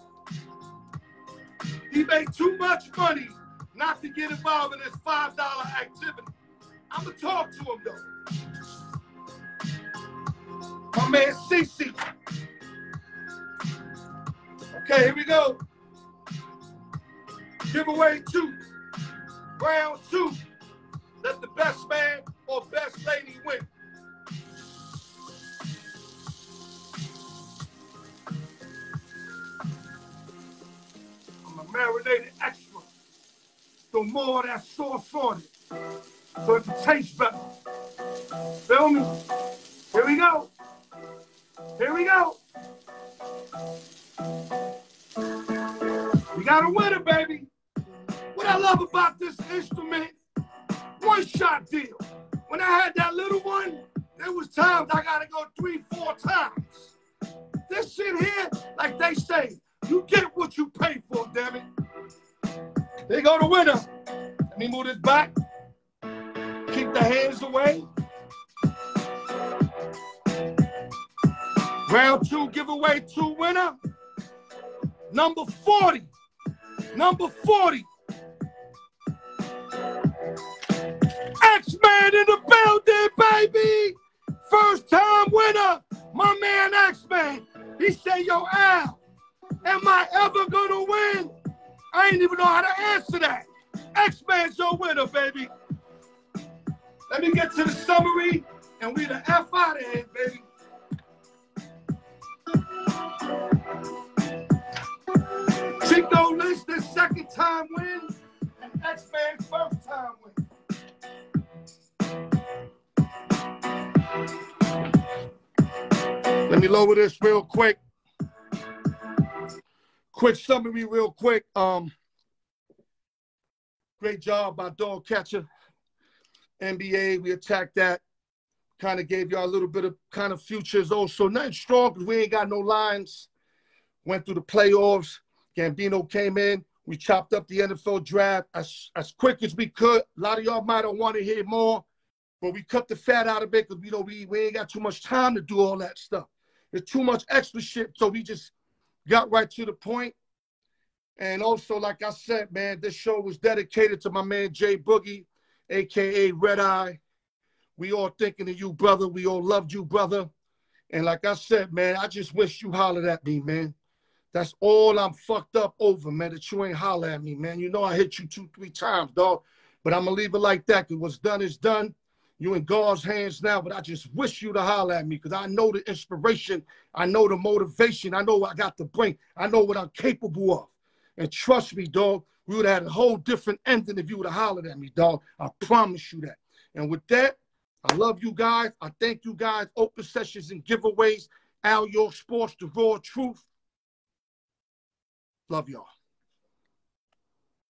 He made too much money not to get involved in this $5 activity. I'm going to talk to him, though. My man, CC. Okay, here we go. Giveaway 2. Round 2. Let the best man or best lady win. I'm a marinated extra. So more of that sauce on it. So it can taste better. Feel me? Here we go. Here we go. We got a winner, baby. What I love about this instrument, one-shot deal. When I had that little one, there was times I got to go 3-4 times. This shit here, like they say, you get what you pay for, damn it. There go the winner. Let me move this back. Keep the hands away. Round 2, giveaway 2 winner. Number 40. Number 40. X-Man in the building, baby. First time winner. My man X-Man. He said, yo, Al, am I ever gonna win? I ain't even know how to answer that. X-Man's your winner, baby. Let me get to the summary, and we the F out of here, baby. Chico Lister's second time win, and X-Man's first time win. Let me lower this real quick. Quick summary real quick. Great job by Dog Catcher. NBA, we attacked that. Kind of gave y'all a little bit of kind of futures also. Nothing strong because we ain't got no lines. Went through the playoffs. Gambino came in. We chopped up the NFL draft as quick as we could. A lot of y'all might have wanted to hear more, but we cut the fat out of it because we ain't got too much time to do all that stuff. There's too much extra shit, so we just got right to the point. And also, like I said, man, this show was dedicated to my man Jay Boogie, a.k.a. Red Eye. We all thinking of you, brother. We all loved you, brother. And like I said, man, I just wish you hollered at me, man. That's all I'm fucked up over, man, that you ain't holler at me, man. You know I hit you 2-3 times, dog. But I'm going to leave it like that because what's done is done. You in God's hands now, but I just wish you to holler at me because I know the inspiration. I know the motivation. I know what I got to bring. I know what I'm capable of. And trust me, dog, we would have had a whole different ending if you would have hollered at me, dog. I promise you that. And with that, I love you guys. I thank you guys. Open sessions and giveaways. Al York Sports, the raw truth. Love y'all.